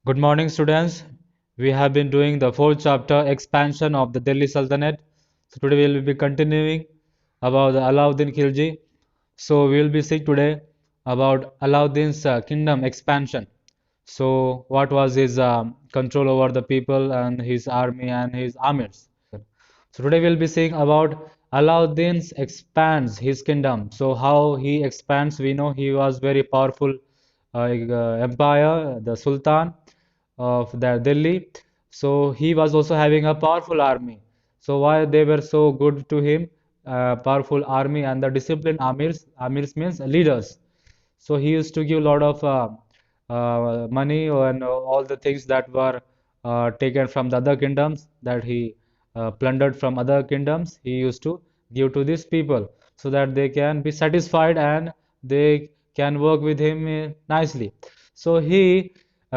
Good morning, students. We have been doing the fourth chapter, expansion of the Delhi Sultanate. So today we will be continuing about the Alauddin Khilji. So we will be seeing today about Alauddin's kingdom expansion. So what was his control over the people and his army and his armies. So today we'll be seeing about Alauddin's expands his kingdom. So how he expands, we know he was very powerful empire, the Sultan of the Delhi. So he was also having a powerful army. So why they were so good to him? Powerful army and the disciplined amirs. Amirs means leaders. So he used to give a lot of money and all the things that were taken from the other kingdoms that he plundered from other kingdoms. He used to give to these people so that they can be satisfied and they can work with him nicely. So he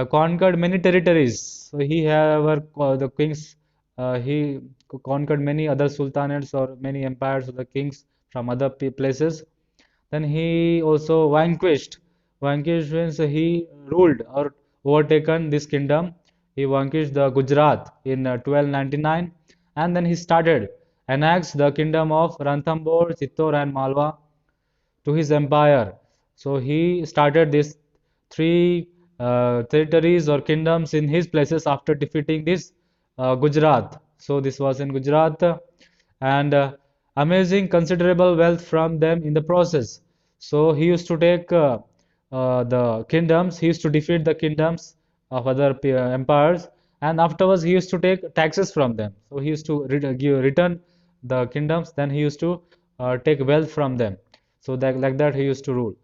conquered many territories. So he have the kings. He conquered many other sultanates or many empires of the kings from other places. Then he also vanquished. Vanquished means he ruled or overtaken this kingdom. He vanquished the Gujarat in 1299, and then he started annexed the kingdom of Ranthambore, Chittor, and Malwa to his empire. So he started these three territories or kingdoms in his places after defeating this Gujarat. So this was in Gujarat, and amazing considerable wealth from them in the process. So he used to take the kingdoms, he used to defeat the kingdoms of other empires, and afterwards he used to take taxes from them. So he used to return the kingdoms, then he used to take wealth from them. So that like that he used to rule.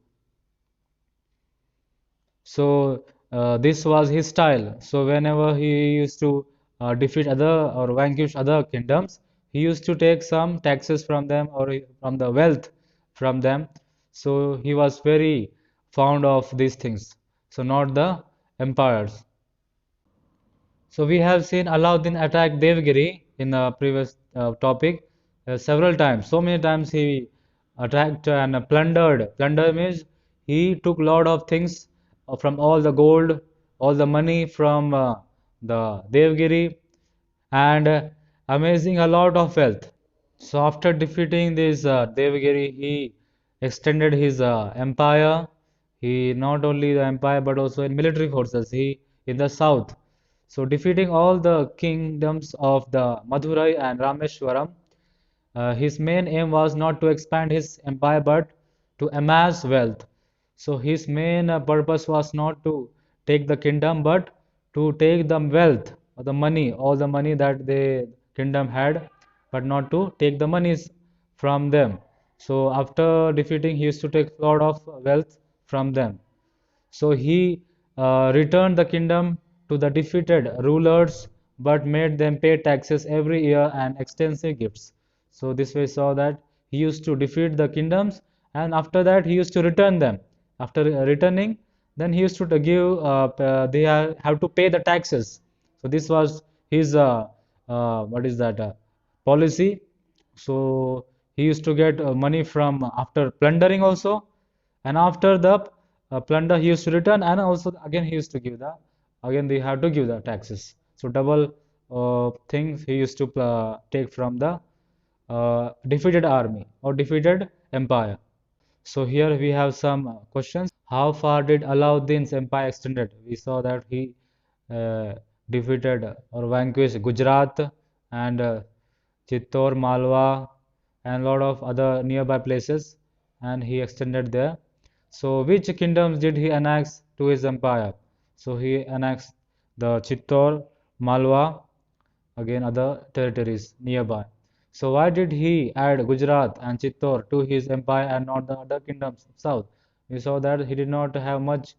So this was his style. So whenever he used to defeat other or vanquish other kingdoms, he used to take some taxes from them or from the wealth from them. So he was very fond of these things. So not the empires. So we have seen Alauddin attack Devgiri in the previous topic several times. So many times he attacked and plundered. Plunder means he took lot of things from all the gold, all the money from the Devgiri and amazing a lot of wealth. So after defeating this Devagiri, he extended his empire. He not only the empire but also in military forces. He in the south. So defeating all the kingdoms of the Madurai and Rameshwaram, his main aim was not to expand his empire but to amass wealth. So his main purpose was not to take the kingdom but to take the wealth or the money, all the money that the kingdom had, but not to take the monies from them. So after defeating, he used to take a lot of wealth from them. So he returned the kingdom to the defeated rulers, but made them pay taxes every year and extensive gifts. So this way saw that he used to defeat the kingdoms, and after that he used to return them. After returning, then he used to give they have to pay the taxes. So this was his what is that policy. So he used to get money from after plundering also, and after the plunder he used to return, and also again he used to give the again they have to give the taxes. So double things he used to take from the defeated army or defeated empire. So here we have some questions. How far did Alauddin's empire extended? We saw that he uh, defeated or vanquished Gujarat and Chittor, Malwa, and a lot of other nearby places, and he extended there. So which kingdoms did he annex to his empire? So he annexed the Chittor, Malwa, again other territories nearby. So why did he add Gujarat and Chittor to his empire and not the other kingdoms of south? We saw that he did not have much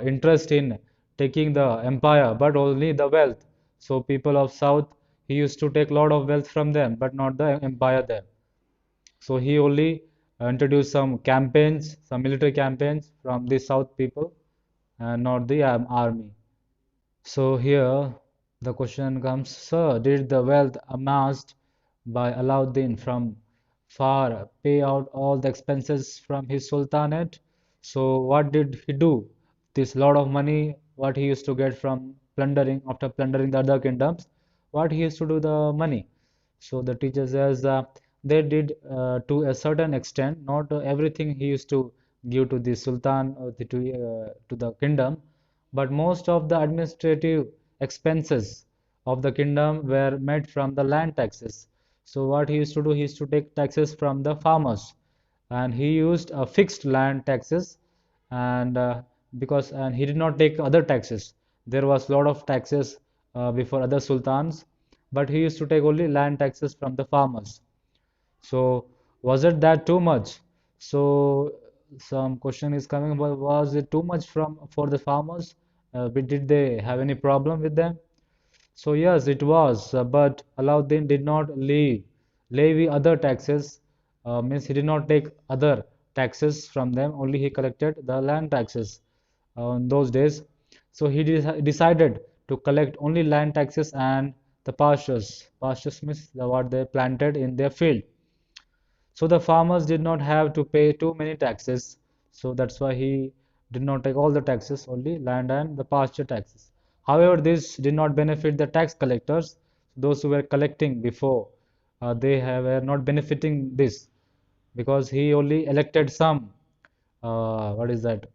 interest in taking the empire, but only the wealth. So people of south, he used to take a lot of wealth from them, but not the empire there. So he only introduced some campaigns, some military campaigns from the south people, and not the army. So here the question comes, sir, did the wealth amassed by Alauddin from far pay out all the expenses from his sultanate? So what did he do? This lot of money what he used to get from plundering, after plundering the other kingdoms, what he used to do the money. So the teacher says they did to a certain extent, not everything he used to give to the sultan or to the kingdom, but most of the administrative expenses of the kingdom were made from the land taxes. So what he used to do, he used to take taxes from the farmers, and he used fixed land taxes, and and he did not take other taxes. There was lot of taxes before other sultans, but he used to take only land taxes from the farmers. So was it that too much? So some question is coming about, was it too much from for the farmers? Did they have any problem with them? So yes, it was, but Alauddin did not levy other taxes. Means he did not take other taxes from them. Only he collected the land taxes in those days. So he decided to collect only land taxes and the pastures. Pastures means what they planted in their field. So the farmers did not have to pay too many taxes. So that's why he did not take all the taxes, only land and the pasture taxes. However, this did not benefit the tax collectors, those who were collecting before. Were not benefiting this because he only elected some, what is that,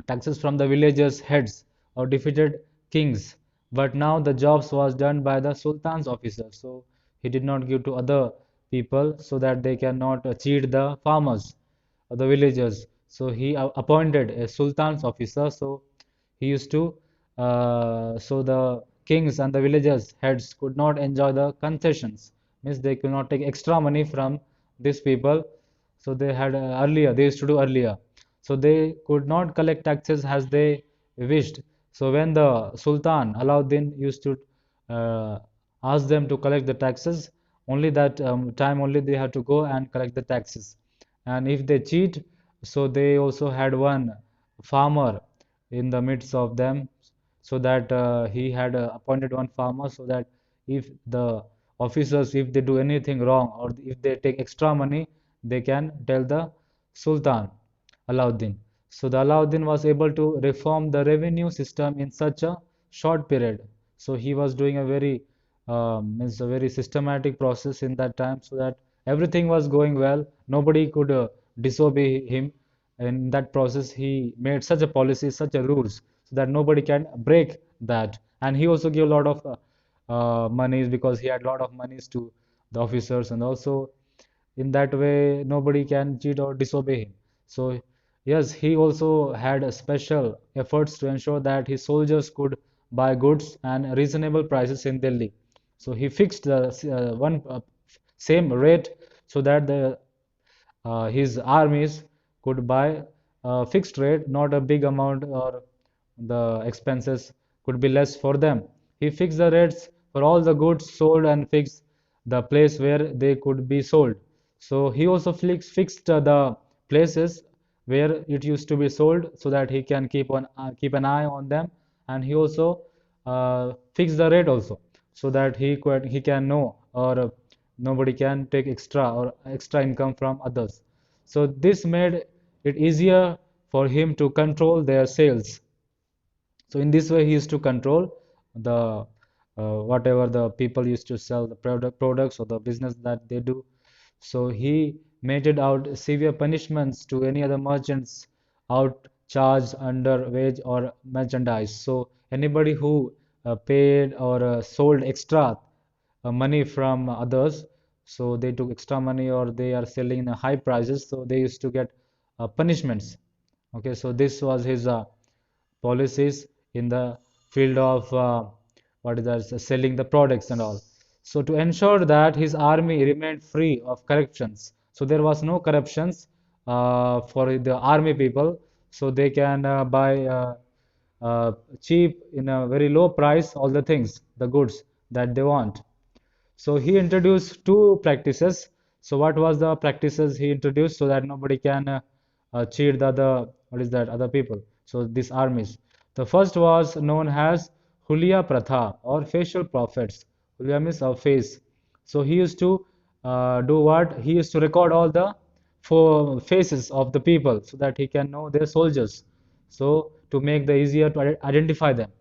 taxes from the villagers' heads or defeated kings. But now the jobs was done by the sultan's officers. So he did not give to other people so that they cannot cheat the farmers or the villagers. So he appointed a sultan's officer. So he used to, so the kings and the villagers' heads could not enjoy the concessions. Means they could not take extra money from these people. So they used to do earlier. So they could not collect taxes as they wished. So when the Sultan Alauddin used to uh, ask them to collect the taxes, only that time only they have to go and collect the taxes. And if they cheat, so they also had one farmer in the midst of them, so that he had appointed one farmer, so that if the officers, if they do anything wrong or if they take extra money, they can tell the Sultan Alauddin. So the Alauddin was able to reform the revenue system in such a short period. So he was doing a very means a very systematic process in that time, so that everything was going well. Nobody could disobey him. In that process, he made such a policy, such a rules, so that nobody can break that. And he also gave a lot of monies, because he had a lot of monies to the officers, and also in that way nobody can cheat or disobey him. So yes, he also had a special efforts to ensure that his soldiers could buy goods and reasonable prices in Delhi. So he fixed the one same rate, so that the his armies could buy a fixed rate, not a big amount, or the expenses could be less for them. He fixed the rates for all the goods sold and fixed the place where they could be sold. So he also fixed the places where it used to be sold, so that he can keep an eye on them, and he also fixed the rate also, so that he can know, or nobody can take extra income from others. So this made it easier for him to control their sales. So in this way, he used to control the whatever the people used to sell, the products or the business that they do. So he meted out severe punishments to any other merchants out charged under wage or merchandise. So anybody who paid or sold extra money from others, so they took extra money or they are selling in high prices, so they used to get punishments. Okay, so this was his policies in the field of what is that, selling the products and all. So to ensure that his army remained free of corruptions, so there was no corruptions for the army people, so they can buy cheap in a very low price all the things, the goods that they want. So he introduced two practices. So what was the practices he introduced, so that nobody can cheat the other, what is that, other people? So these armies. The first was known as Hulia Pratha, or facial prophets. Hulia means of face. So he used to do what? He used to record all the faces of the people, so that he can know their soldiers. So to make the easier to identify them.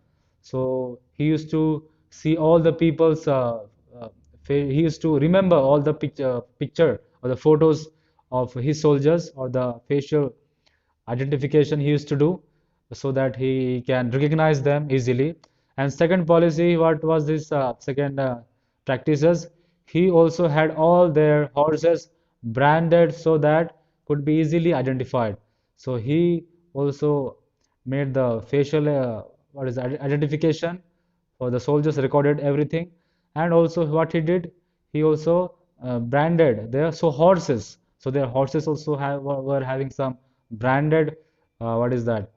So he used to see all the people's uh, he used to remember all the picture or the photos of his soldiers or the facial identification he used to do so that he can recognize them easily. And second policy, what was this second practices? He also had all their horses branded so that could be easily identified. So he also made the facial what is identification for the soldiers, recorded everything. And also what he did, he also branded their so horses. So their horses also were having some branded what is that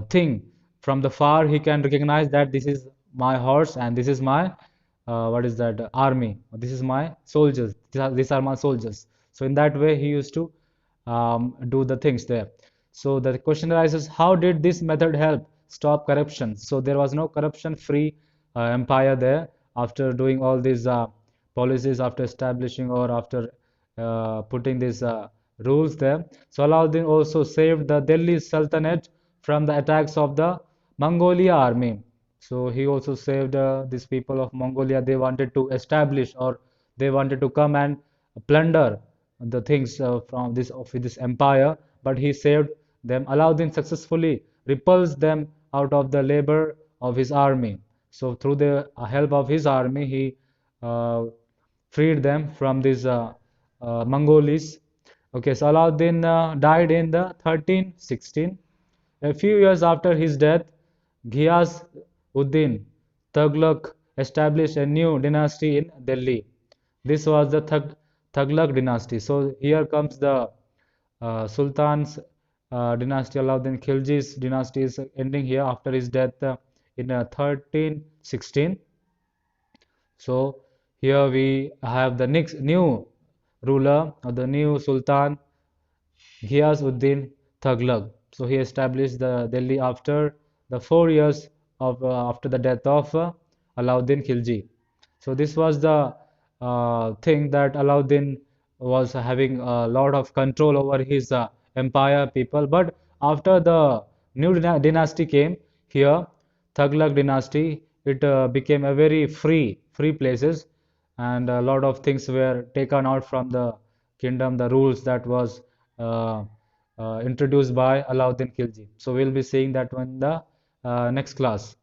thing. From the far he can recognize that this is my horse and this is my what is that army. This is my soldiers. These are my soldiers. So in that way he used to do the things there. So the question arises, how did this method help stop corruption? So there was no corruption-free empire there after doing all these policies, after establishing or after putting these rules there. So Alauddin also saved the Delhi Sultanate from the attacks of the Mongolia army. So he also saved these people of Mongolia. They wanted to establish or they wanted to come and plunder the things from this empire, but he saved them. Alauddin successfully repulsed them out of the labor of his army. So through the help of his army, he uh, freed them from these Mongolis. Okay, so Alauddin died in the 1316. A few years after his death, Ghiyas Uddin Tughlaq established a new dynasty in Delhi. This was the Tughlaq dynasty. So here comes the Sultan's dynasty. Alauddin Khilji's dynasty is ending here after his death in 1316. So here we have the next new ruler or the new Sultan Ghiyas-uddin Tughlaq. So he established the Delhi after the 4 years of after the death of Alauddin Khilji. So this was the thing that Alauddin was having a lot of control over his empire people. But after the new dynasty came here, Tughlaq dynasty, it became a very free places, and a lot of things were taken out from the kingdom, the rules that was uh, introduced by Alauddin Khilji. So we'll be seeing that one in the next class.